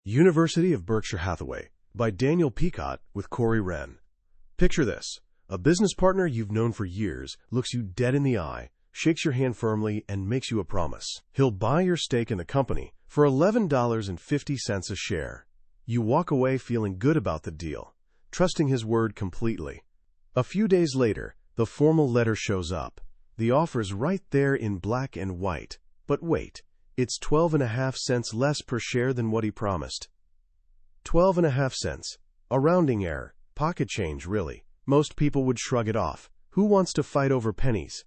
University of Berkshire Hathaway by Daniel Pecaut with Corey Wren. Picture this. A business partner you've known for years looks you dead in the eye, shakes your hand firmly, and makes you a promise. He'll buy your stake in the company for $11.50 a share. You walk away feeling good about the deal, trusting his word completely. A few days later, the formal letter shows up. The offer's right there in black and white. But wait. It's 12.5 cents less per share than what he promised. 12.5 cents. A rounding error. Pocket change, really. Most people would shrug it off. Who wants to fight over pennies?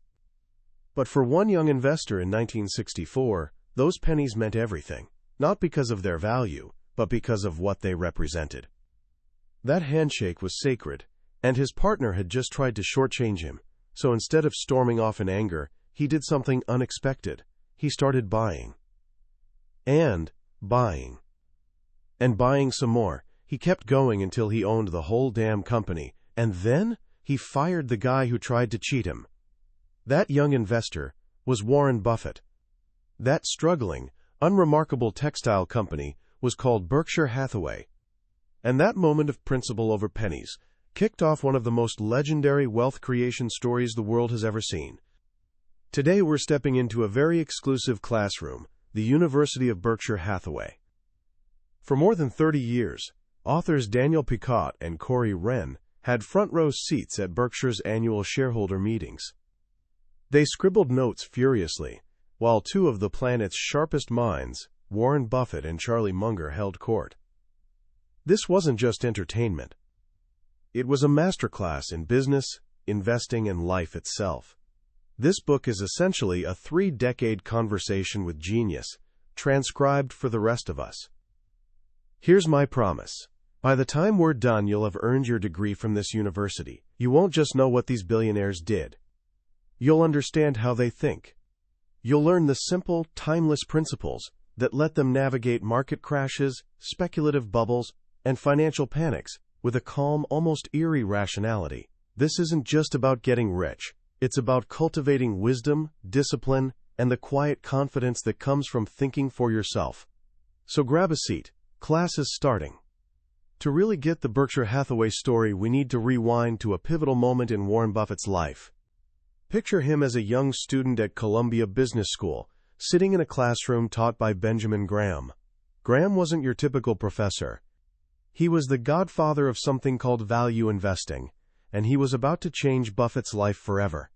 But for one young investor in 1964, those pennies meant everything. Not because of their value, but because of what they represented. That handshake was sacred, and his partner had just tried to shortchange him. So instead of storming off in anger, he did something unexpected. He started buying. And buying. And buying some more. He kept going until he owned the whole damn company. And then he fired the guy who tried to cheat him. That young investor was Warren Buffett. That struggling, unremarkable textile company was called Berkshire Hathaway. And that moment of principle over pennies kicked off one of the most legendary wealth creation stories the world has ever seen. Today we're stepping into a very exclusive classroom, the University of Berkshire Hathaway. For more than 30 years, authors Daniel Pecaut and Corey Wren had front-row seats at Berkshire's annual shareholder meetings. They scribbled notes furiously, while two of the planet's sharpest minds, Warren Buffett and Charlie Munger, held court. This wasn't just entertainment. It was a masterclass in business, investing, and life itself. This book is essentially a 3-decade conversation with genius, transcribed for the rest of us. Here's my promise. By the time we're done, you'll have earned your degree from this university. You won't just know what these billionaires did. You'll understand how they think. You'll learn the simple, timeless principles that let them navigate market crashes, speculative bubbles, and financial panics with a calm, almost eerie rationality. This isn't just about getting rich. It's about cultivating wisdom, discipline, and the quiet confidence that comes from thinking for yourself. So grab a seat. Class is starting. To really get the Berkshire Hathaway story, we need to rewind to a pivotal moment in Warren Buffett's life. Picture him as a young student at Columbia Business School, sitting in a classroom taught by Benjamin Graham. Graham wasn't your typical professor. He was the godfather of something called value investing, and he was about to change Buffett's life forever.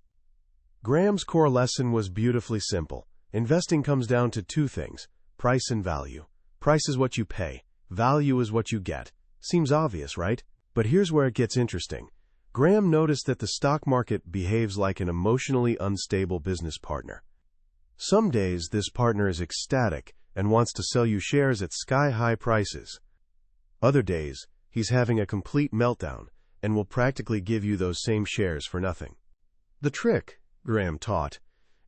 Graham's core lesson was beautifully simple. Investing comes down to two things: price and value. Price is what you pay. Value is what you get. Seems obvious, right? But here's where it gets interesting. Graham noticed that the stock market behaves like an emotionally unstable business partner. Some days, this partner is ecstatic and wants to sell you shares at sky-high prices. Other days, he's having a complete meltdown and will practically give you those same shares for nothing. The trick, Graham taught,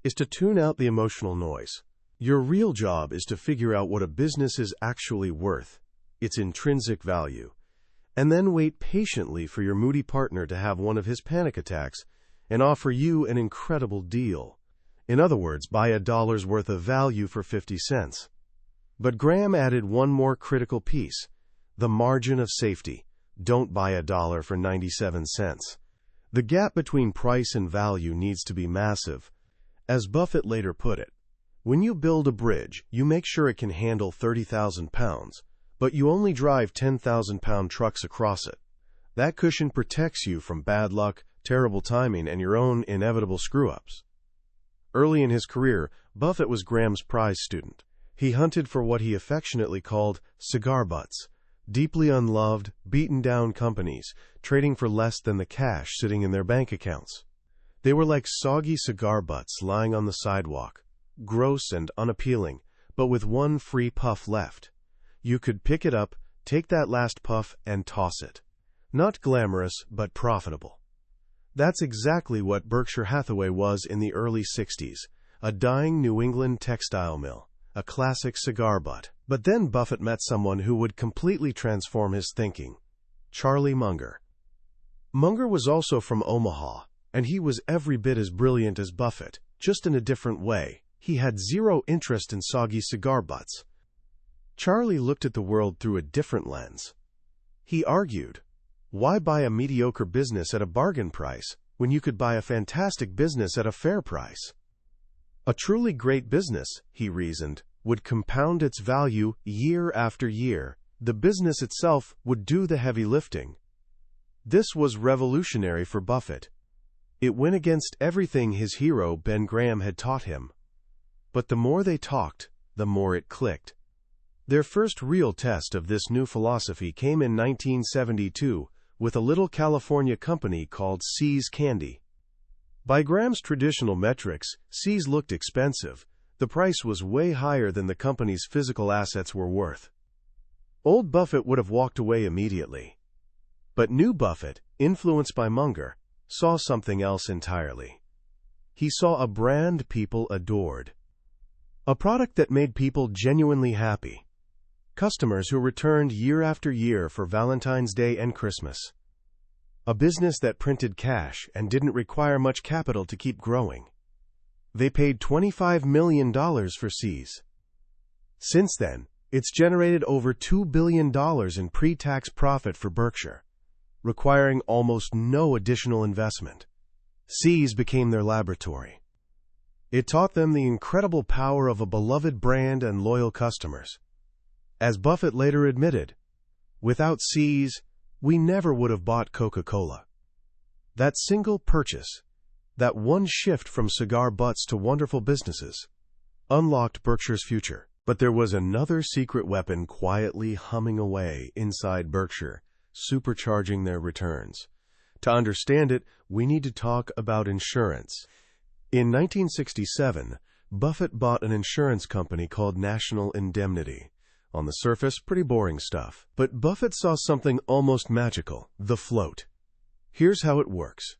is to tune out the emotional noise. Your real job is to figure out what a business is actually worth, its intrinsic value, and then wait patiently for your moody partner to have one of his panic attacks and offer you an incredible deal. In other words, buy $1 worth of value for 50 cents. But Graham added one more critical piece: the margin of safety. Don't buy $1 for 97 cents. The gap between price and value needs to be massive. As Buffett later put it, when you build a bridge, you make sure it can handle 30,000 pounds, but you only drive 10,000-pound trucks across it. That cushion protects you from bad luck, terrible timing, and your own inevitable screw-ups. Early in his career, Buffett was Graham's prize student. He hunted for what he affectionately called cigar butts, deeply unloved, beaten-down companies trading for less than the cash sitting in their bank accounts. They were like soggy cigar butts lying on the sidewalk, gross and unappealing, but with one free puff left. You could pick it up, take that last puff, and toss it. Not glamorous, but profitable. That's exactly what Berkshire Hathaway was in the early 60s, a dying New England textile mill, a classic cigar butt. But then Buffett met someone who would completely transform his thinking: Charlie Munger. Munger was also from Omaha, and he was every bit as brilliant as Buffett, just in a different way. He had zero interest in soggy cigar butts. Charlie looked at the world through a different lens. He argued, why buy a mediocre business at a bargain price when you could buy a fantastic business at a fair price? A truly great business, he reasoned, would compound its value year after year. The business itself would do the heavy lifting. This was revolutionary for Buffett. It went against everything his hero Ben Graham had taught him. But the more they talked, the more it clicked. Their first real test of this new philosophy came in 1972 with a little California company called See's Candy. By Graham's traditional metrics, See's looked expensive. The price was way higher than the company's physical assets were worth. Old Buffett would have walked away immediately. But new Buffett, influenced by Munger, saw something else entirely. He saw a brand people adored. A product that made people genuinely happy. Customers who returned year after year for Valentine's Day and Christmas. A business that printed cash and didn't require much capital to keep growing. They paid $25 million for See's. Since then, it's generated over $2 billion in pre-tax profit for Berkshire, requiring almost no additional investment. See's became their laboratory. It taught them the incredible power of a beloved brand and loyal customers. As Buffett later admitted, without See's, we never would have bought Coca-Cola. That single purchase, that one shift from cigar butts to wonderful businesses, unlocked Berkshire's future. But there was another secret weapon quietly humming away inside Berkshire, supercharging their returns. To understand it, we need to talk about insurance. In 1967, Buffett bought an insurance company called National Indemnity. On the surface, pretty boring stuff. But Buffett saw something almost magical, the float. Here's how it works.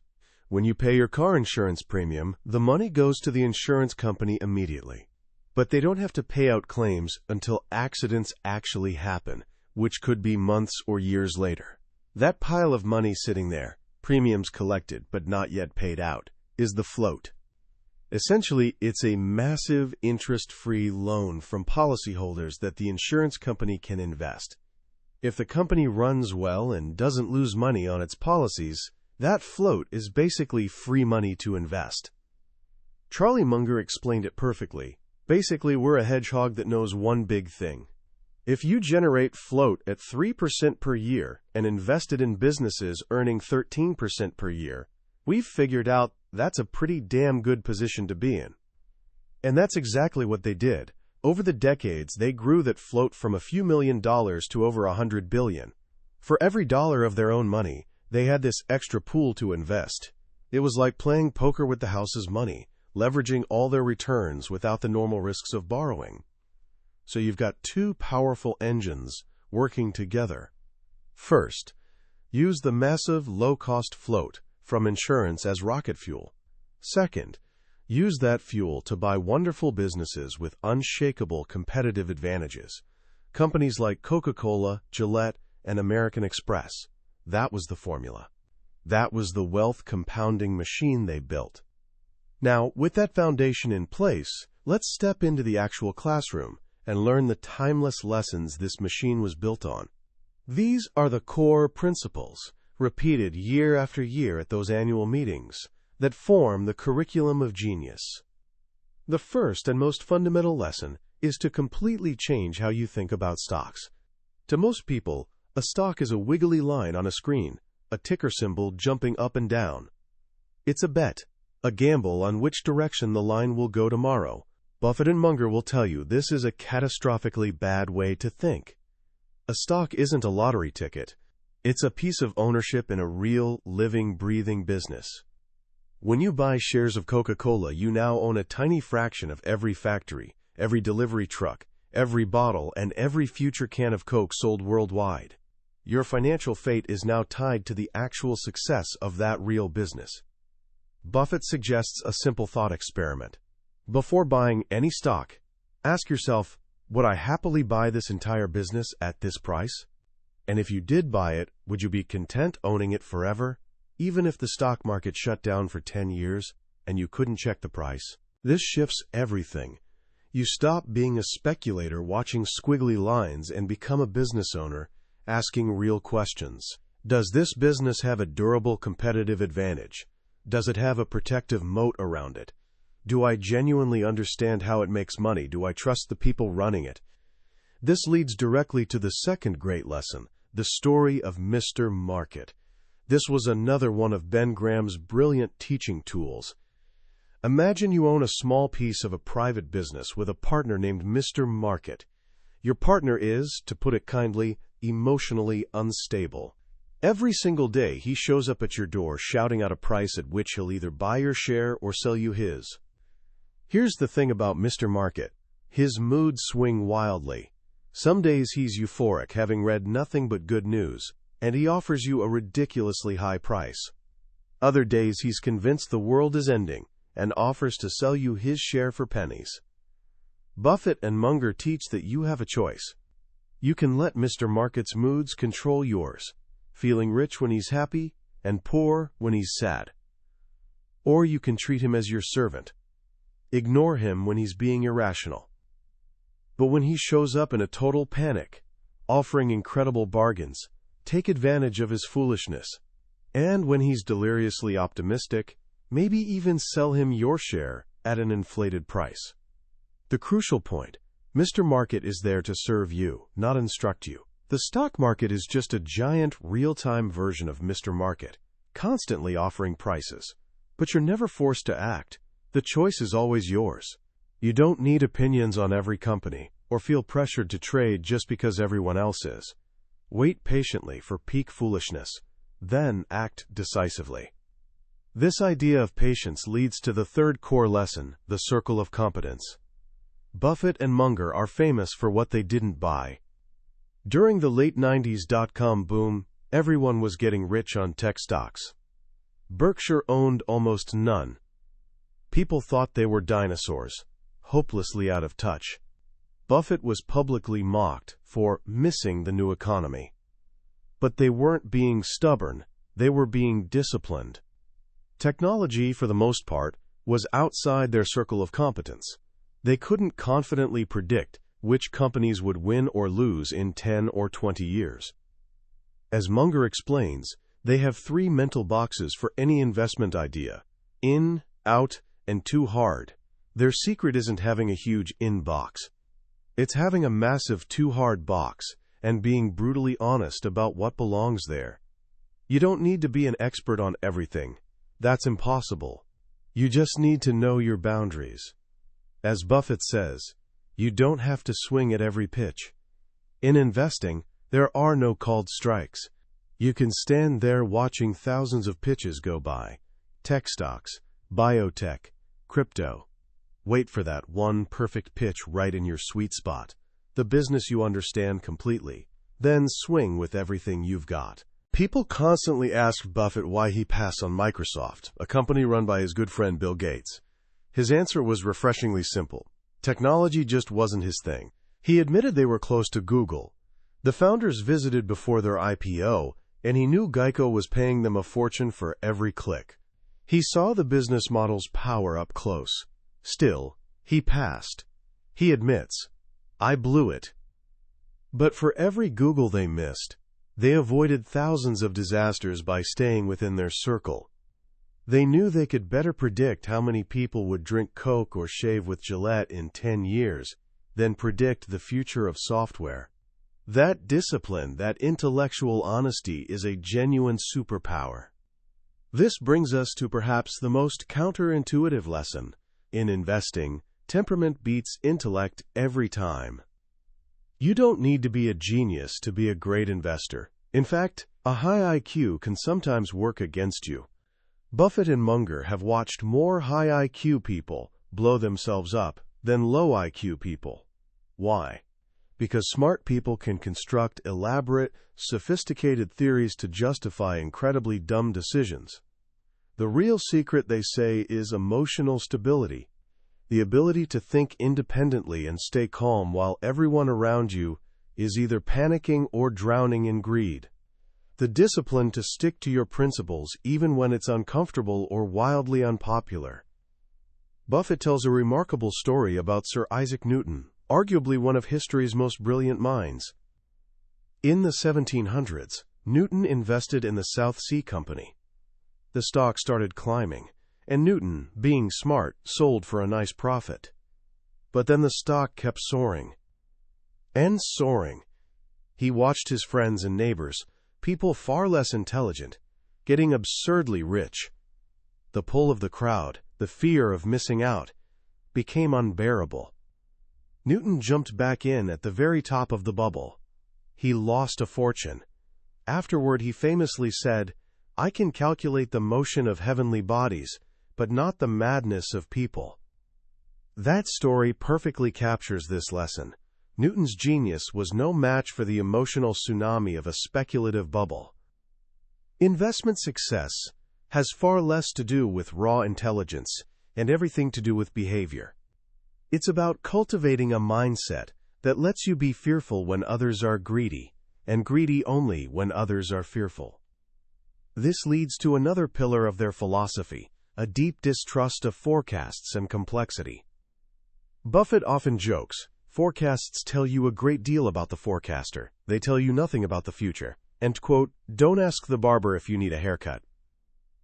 When you pay your car insurance premium, the money goes to the insurance company immediately. But they don't have to pay out claims until accidents actually happen, which could be months or years later. That pile of money sitting there, premiums collected but not yet paid out, is the float. Essentially, it's a massive interest-free loan from policyholders that the insurance company can invest. If the company runs well and doesn't lose money on its policies, that float is basically free money to invest. Charlie Munger explained it perfectly. Basically, we're a hedgehog that knows one big thing. If you generate float at 3% per year and invest it in businesses earning 13% per year, we've figured out that's a pretty damn good position to be in. And that's exactly what they did. Over the decades, they grew that float from a few $1 million to over $100 billion. For every dollar of their own money, they had this extra pool to invest. It was like playing poker with the house's money, leveraging all their returns without the normal risks of borrowing. So you've got two powerful engines working together. First, use the massive low-cost float from insurance as rocket fuel. Second, use that fuel to buy wonderful businesses with unshakable competitive advantages. Companies like Coca-Cola, Gillette, and American Express. That was the formula. That was the wealth compounding machine they built. Now, with that foundation in place, let's step into the actual classroom and learn the timeless lessons this machine was built on. These are the core principles, repeated year after year at those annual meetings, that form the curriculum of genius. The first and most fundamental lesson is to completely change how you think about stocks. To most people, a stock is a wiggly line on a screen, a ticker symbol jumping up and down. It's a bet, a gamble on which direction the line will go tomorrow. Buffett and Munger will tell you this is a catastrophically bad way to think. A stock isn't a lottery ticket. It's a piece of ownership in a real, living, breathing business. When you buy shares of Coca-Cola, you now own a tiny fraction of every factory, every delivery truck, every bottle, and every future can of Coke sold worldwide. Your financial fate is now tied to the actual success of that real business. Buffett suggests a simple thought experiment. Before buying any stock, ask yourself, would I happily buy this entire business at this price? And if you did buy it, would you be content owning it forever, even if the stock market shut down for 10 years and you couldn't check the price? This shifts everything. You stop being a speculator watching squiggly lines and become a business owner, asking real questions. Does this business have a durable competitive advantage? Does it have a protective moat around it? Do I genuinely understand how it makes money? Do I trust the people running it? This leads directly to the second great lesson, the story of Mr. Market. This was another one of Ben Graham's brilliant teaching tools. Imagine you own a small piece of a private business with a partner named Mr. Market. Your partner is, to put it kindly, emotionally unstable. Every single day he shows up at your door shouting out a price at which he'll either buy your share or sell you his. Here's the thing about Mr. Market. His moods swing wildly. Some days he's euphoric, having read nothing but good news, and he offers you a ridiculously high price. Other days he's convinced the world is ending and offers to sell you his share for pennies. Buffett and Munger teach that you have a choice. You can let Mr. Market's moods control yours, feeling rich when he's happy and poor when he's sad. Or you can treat him as your servant. Ignore him when he's being irrational. But when he shows up in a total panic, offering incredible bargains, take advantage of his foolishness. And when he's deliriously optimistic, maybe even sell him your share at an inflated price. The crucial point, Mr. Market is there to serve you, not instruct you. The stock market is just a giant real-time version of Mr. Market, constantly offering prices. But you're never forced to act. The choice is always yours. You don't need opinions on every company, or feel pressured to trade just because everyone else is. Wait patiently for peak foolishness, then act decisively. This idea of patience leads to the third core lesson, the circle of competence. Buffett and Munger are famous for what they didn't buy. During the late 90s dot-com boom, everyone was getting rich on tech stocks. Berkshire owned almost none. People thought they were dinosaurs, hopelessly out of touch. Buffett was publicly mocked for missing the new economy. But they weren't being stubborn, they were being disciplined. Technology, for the most part, was outside their circle of competence. They couldn't confidently predict which companies would win or lose in 10 or 20 years. As Munger explains, they have 3 mental boxes for any investment idea: in, out, and too hard. Their secret isn't having a huge in box. It's having a massive too hard box and being brutally honest about what belongs there. You don't need to be an expert on everything. That's impossible. You just need to know your boundaries. As Buffett says, you don't have to swing at every pitch. In investing, there are no called strikes. You can stand there watching thousands of pitches go by. Tech stocks, biotech, crypto. Wait for that one perfect pitch right in your sweet spot, the business you understand completely. Then swing with everything you've got. People constantly asked Buffett why he passed on Microsoft, a company run by his good friend Bill Gates. His answer was refreshingly simple. Technology just wasn't his thing. He admitted they were close to Google. The founders visited before their IPO, and he knew Geico was paying them a fortune for every click. He saw the business model's power up close. Still, he passed. He admits, I blew it. But for every Google they missed, they avoided thousands of disasters by staying within their circle. They knew they could better predict how many people would drink Coke or shave with Gillette in 10 years than predict the future of software. That discipline, that intellectual honesty, is a genuine superpower. This brings us to perhaps the most counterintuitive lesson. In investing, temperament beats intellect every time. You don't need to be a genius to be a great investor. In fact, a high IQ can sometimes work against you. Buffett and Munger have watched more high IQ people blow themselves up than low IQ people. Why? Because smart people can construct elaborate, sophisticated theories to justify incredibly dumb decisions. The real secret, they say, is emotional stability, the ability to think independently and stay calm while everyone around you is either panicking or drowning in greed. The discipline to stick to your principles even when it's uncomfortable or wildly unpopular. Buffett tells a remarkable story about Sir Isaac Newton, arguably one of history's most brilliant minds. In the 1700s, Newton invested in the South Sea Company. The stock started climbing, and Newton, being smart, sold for a nice profit. But then the stock kept soaring. And soaring. He watched his friends and neighbors, people far less intelligent, getting absurdly rich. The pull of the crowd, the fear of missing out, became unbearable. Newton jumped back in at the very top of the bubble. He lost a fortune. Afterward he famously said, "I can calculate the motion of heavenly bodies, but not the madness of people." That story perfectly captures this lesson. Newton's genius was no match for the emotional tsunami of a speculative bubble. Investment success has far less to do with raw intelligence and everything to do with behavior. It's about cultivating a mindset that lets you be fearful when others are greedy, and greedy only when others are fearful. This leads to another pillar of their philosophy, a deep distrust of forecasts and complexity. Buffett often jokes, "Forecasts tell you a great deal about the forecaster. They tell you nothing about the future." And, quote, "Don't ask the barber if you need a haircut."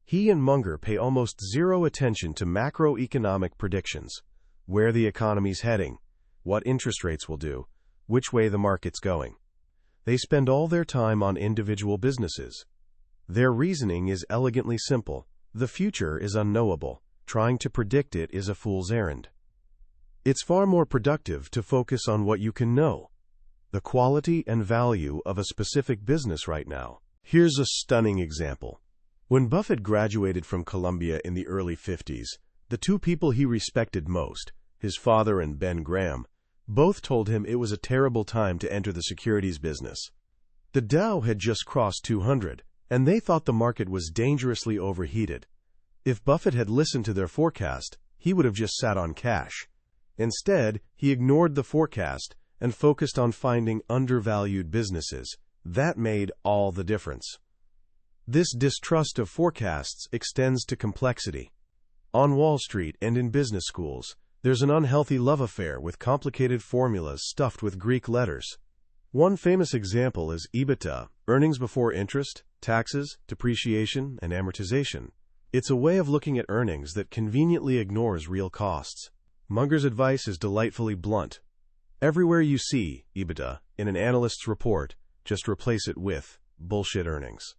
He and Munger pay almost zero attention to macroeconomic predictions, where the economy's heading, what interest rates will do, which way the market's going. They spend all their time on individual businesses. Their reasoning is elegantly simple. The future is unknowable. Trying to predict it is a fool's errand. It's far more productive to focus on what you can know, the quality and value of a specific business right now. Here's a stunning example. When Buffett graduated from Columbia in the early 50s, the two people he respected most, his father and Ben Graham, both told him it was a terrible time to enter the securities business. The Dow had just crossed 200, and they thought the market was dangerously overheated. If Buffett had listened to their forecast, he would have just sat on cash. Instead, he ignored the forecast and focused on finding undervalued businesses. That made all the difference. This distrust of forecasts extends to complexity. On Wall Street and in business schools, there's an unhealthy love affair with complicated formulas stuffed with Greek letters. One famous example is EBITDA, earnings before interest, taxes, depreciation, and amortization. It's a way of looking at earnings that conveniently ignores real costs. Munger's advice is delightfully blunt. Everywhere you see EBITDA in an analyst's report, just replace it with bullshit earnings.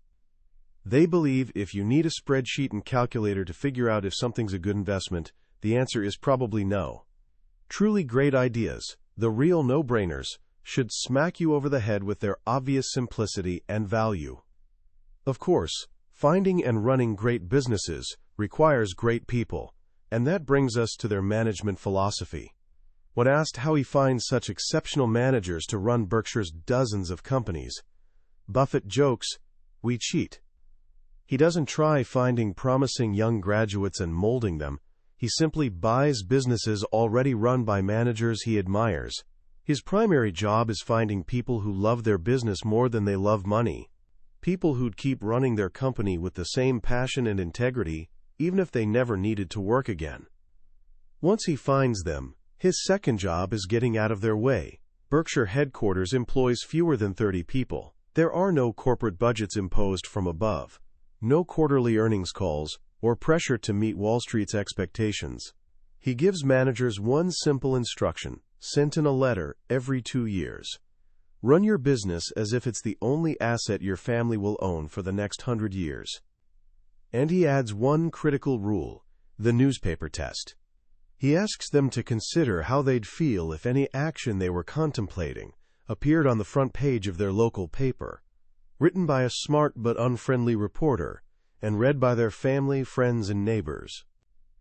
They believe if you need a spreadsheet and calculator to figure out if something's a good investment, the answer is probably no. Truly great ideas, the real no-brainers, should smack you over the head with their obvious simplicity and value. Of course, finding and running great businesses requires great people, and that brings us to their management philosophy. When asked how he finds such exceptional managers to run Berkshire's dozens of companies, Buffett jokes, "We cheat." He doesn't try finding promising young graduates and molding them. He simply buys businesses already run by managers he admires. His primary job is finding people who love their business more than they love money. People who'd keep running their company with the same passion and integrity, even if they never needed to work again. Once he finds them, his second job is getting out of their way. Berkshire headquarters employs fewer than 30 people. There are no corporate budgets imposed from above, no quarterly earnings calls, or pressure to meet Wall Street's expectations. He gives managers one simple instruction, sent in a letter every 2 years. Run your business as if it's the only asset your family will own for the next 100 years. And he adds one critical rule, the newspaper test. He asks them to consider how they'd feel if any action they were contemplating appeared on the front page of their local paper, written by a smart but unfriendly reporter, and read by their family, friends, and neighbors.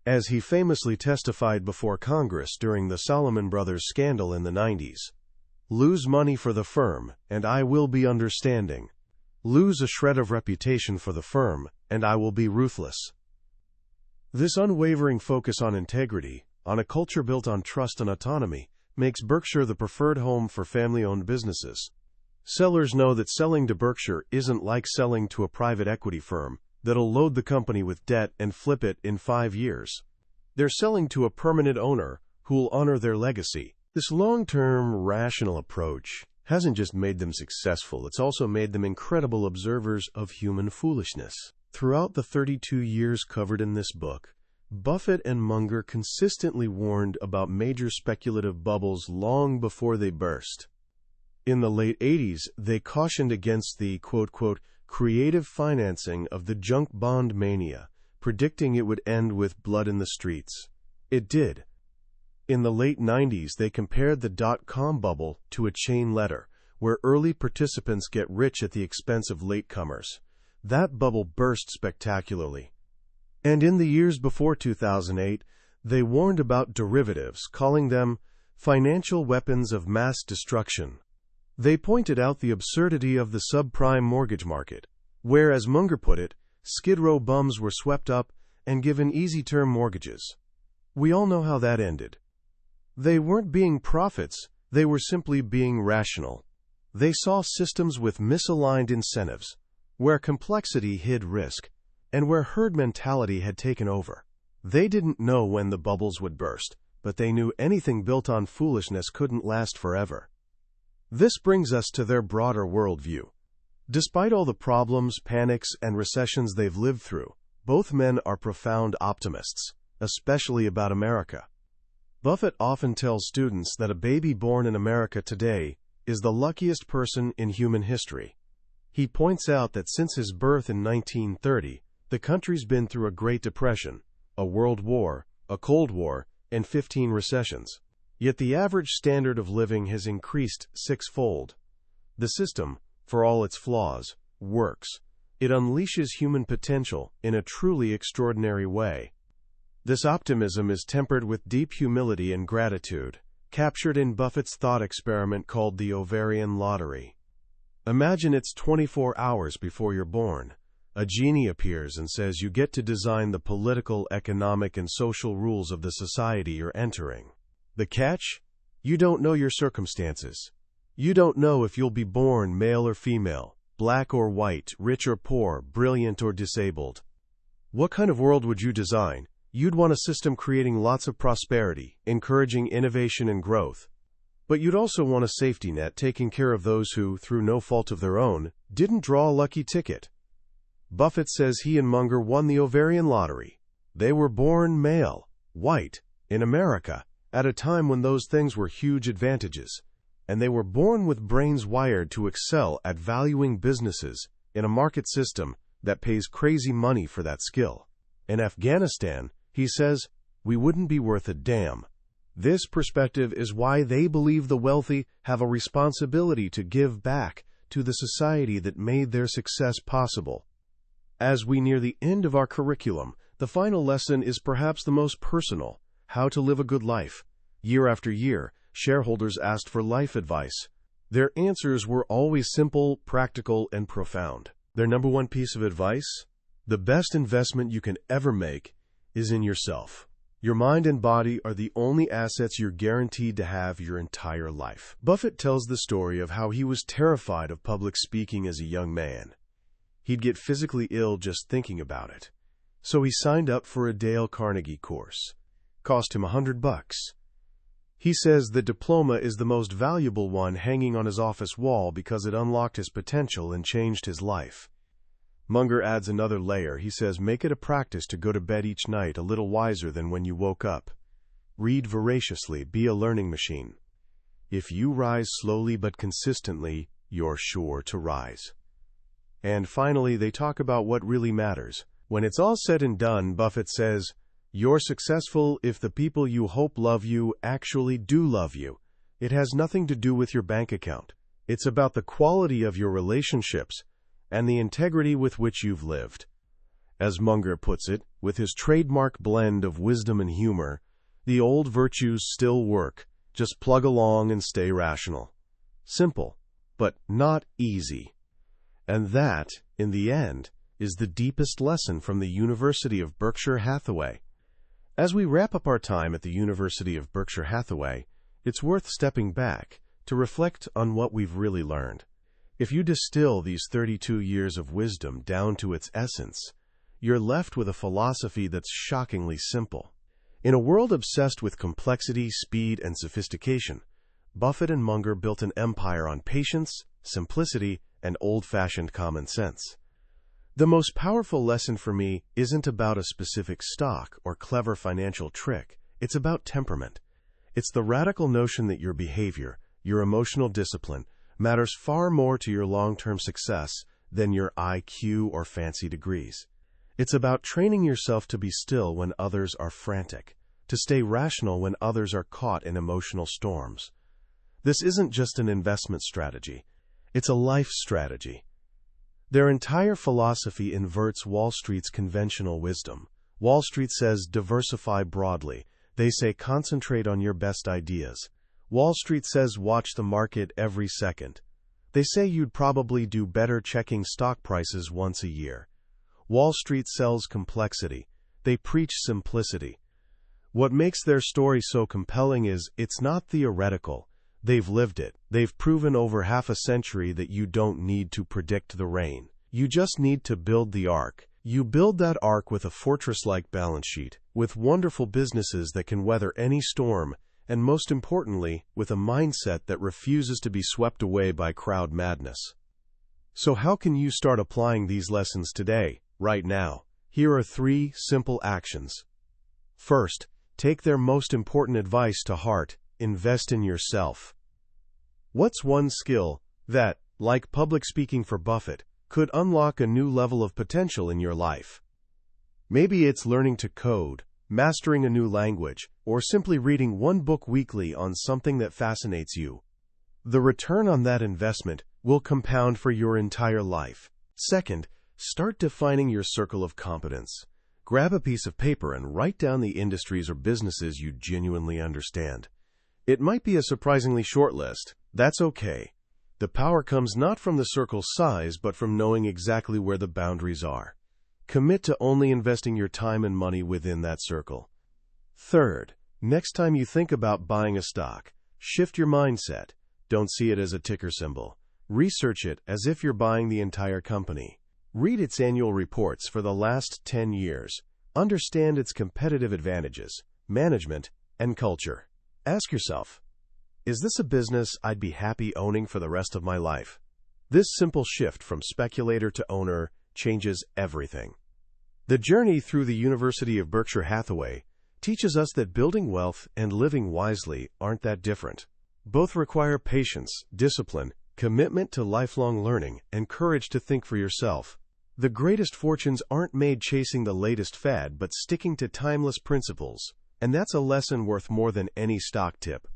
As he famously testified before Congress during the Salomon Brothers scandal in the 90s, "Lose money for the firm, and I will be understanding. Lose a shred of reputation for the firm, and I will be ruthless." This unwavering focus on integrity, on a culture built on trust and autonomy, makes Berkshire the preferred home for family-owned businesses. Sellers know that selling to Berkshire isn't like selling to a private equity firm that'll load the company with debt and flip it in 5 years. They're selling to a permanent owner who'll honor their legacy. This long-term, rational approach hasn't just made them successful, it's also made them incredible observers of human foolishness. Throughout the 32 years covered in this book, Buffett and Munger consistently warned about major speculative bubbles long before they burst. In the late 80s, they cautioned against the, quote, creative financing of the junk bond mania, predicting it would end with blood in the streets. It did. In the late 90s, they compared the dot-com bubble to a chain letter, where early participants get rich at the expense of latecomers. That bubble burst spectacularly. And in the years before 2008, they warned about derivatives, calling them financial weapons of mass destruction. They pointed out the absurdity of the subprime mortgage market, where, as Munger put it, Skid Row bums were swept up and given easy-term mortgages. We all know how that ended. They weren't being prophets, they were simply being rational. They saw systems with misaligned incentives, where complexity hid risk, and where herd mentality had taken over. They didn't know when the bubbles would burst, but they knew anything built on foolishness couldn't last forever. This brings us to their broader worldview. Despite all the problems, panics, and recessions they've lived through, both men are profound optimists, especially about America. Buffett often tells students that a baby born in America today is the luckiest person in human history. He points out that since his birth in 1930, the country's been through a Great Depression, a World War, a Cold War, and 15 recessions. Yet the average standard of living has increased sixfold. The system, for all its flaws, works. It unleashes human potential in a truly extraordinary way. This optimism is tempered with deep humility and gratitude, captured in Buffett's thought experiment called the ovarian lottery. Imagine it's 24 hours before you're born. A genie appears and says you get to design the political, economic, and social rules of the society you're entering. The catch? You don't know your circumstances. You don't know if you'll be born male or female, black or white, rich or poor, brilliant or disabled. What kind of world would you design? You'd want a system creating lots of prosperity, encouraging innovation and growth. But you'd also want a safety net taking care of those who, through no fault of their own, didn't draw a lucky ticket. Buffett says he and Munger won the ovarian lottery. They were born male, white, in America, at a time when those things were huge advantages. And they were born with brains wired to excel at valuing businesses in a market system that pays crazy money for that skill. In Afghanistan, he says, we wouldn't be worth a damn. This perspective is why they believe the wealthy have a responsibility to give back to the society that made their success possible. As we near the end of our curriculum, the final lesson is perhaps the most personal: how to live a good life. Year after year, shareholders asked for life advice. Their answers were always simple, practical, and profound. Their number one piece of advice? The best investment you can ever make is in yourself. Your mind and body are the only assets you're guaranteed to have your entire life. Buffett tells the story of how he was terrified of public speaking as a young man. He'd get physically ill just thinking about it. So he signed up for a Dale Carnegie course. Cost him $100. He says the diploma is the most valuable one hanging on his office wall because it unlocked his potential and changed his life. Munger adds another layer. He says, make it a practice to go to bed each night a little wiser than when you woke up. Read voraciously, be a learning machine. If you rise slowly but consistently, you're sure to rise. And finally, they talk about what really matters. When it's all said and done, Buffett says, you're successful if the people you hope love you actually do love you. It has nothing to do with your bank account. It's about the quality of your relationships and the integrity with which you've lived. As Munger puts it, with his trademark blend of wisdom and humor, the old virtues still work. Just plug along and stay rational. Simple, but not easy. And that, in the end, is the deepest lesson from the University of Berkshire Hathaway. As we wrap up our time at the University of Berkshire Hathaway, it's worth stepping back to reflect on what we've really learned. If you distill these 32 years of wisdom down to its essence, you're left with a philosophy that's shockingly simple. In a world obsessed with complexity, speed, and sophistication, Buffett and Munger built an empire on patience, simplicity, and old-fashioned common sense. The most powerful lesson for me isn't about a specific stock or clever financial trick. It's about temperament. It's the radical notion that your behavior, your emotional discipline, matters far more to your long-term success than your IQ or fancy degrees. It's about training yourself to be still when others are frantic, to stay rational when others are caught in emotional storms. This isn't just an investment strategy. It's a life strategy. Their entire philosophy inverts Wall Street's conventional wisdom. Wall Street says diversify broadly. They say concentrate on your best ideas. Wall Street says watch the market every second. They say you'd probably do better checking stock prices once a year. Wall Street sells complexity. They preach simplicity. What makes their story so compelling is it's not theoretical. They've lived it. They've proven over half a century that you don't need to predict the rain. You just need to build the ark. You build that ark with a fortress-like balance sheet, with wonderful businesses that can weather any storm, and most importantly, with a mindset that refuses to be swept away by crowd madness. So how can you start applying these lessons today, right now? Here are 3 simple actions. First, take their most important advice to heart. Invest in yourself. What's one skill that, like public speaking for Buffett, could unlock a new level of potential in your life? Maybe it's learning to code, mastering a new language, or simply reading one book weekly on something that fascinates you. The return on that investment will compound for your entire life. Second, start defining your circle of competence. Grab a piece of paper and write down the industries or businesses you genuinely understand. It might be a surprisingly short list. That's okay. The power comes not from the circle's size, but from knowing exactly where the boundaries are. Commit to only investing your time and money within that circle. Third, next time you think about buying a stock, shift your mindset. Don't see it as a ticker symbol. Research it as if you're buying the entire company. Read its annual reports for the last 10 years. Understand its competitive advantages, management, and culture. Ask yourself, is this a business I'd be happy owning for the rest of my life? This simple shift from speculator to owner changes everything. The journey through the University of Berkshire Hathaway teaches us that building wealth and living wisely aren't that different. Both require patience, discipline, commitment to lifelong learning, and courage to think for yourself. The greatest fortunes aren't made chasing the latest fad, but sticking to timeless principles. And that's a lesson worth more than any stock tip.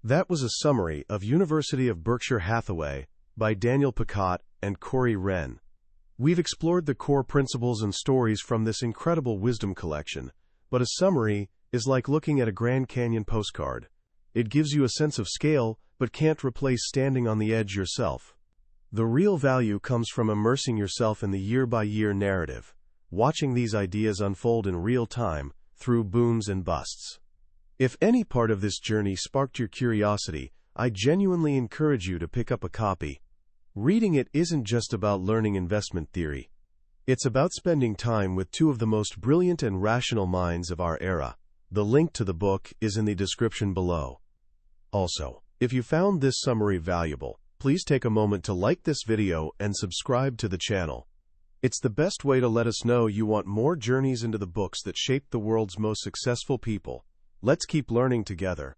That was a summary of University of Berkshire Hathaway by Daniel Pecaut and Corey Wren. We've explored the core principles and stories from this incredible wisdom collection, but a summary is like looking at a Grand Canyon postcard. It gives you a sense of scale, but can't replace standing on the edge yourself. The real value comes from immersing yourself in the year-by-year narrative, watching these ideas unfold in real time, through booms and busts. If any part of this journey sparked your curiosity, I genuinely encourage you to pick up a copy. Reading it isn't just about learning investment theory. It's about spending time with 2 of the most brilliant and rational minds of our era. The link to the book is in the description below. Also, if you found this summary valuable, please take a moment to like this video and subscribe to the channel. It's the best way to let us know you want more journeys into the books that shaped the world's most successful people. Let's keep learning together.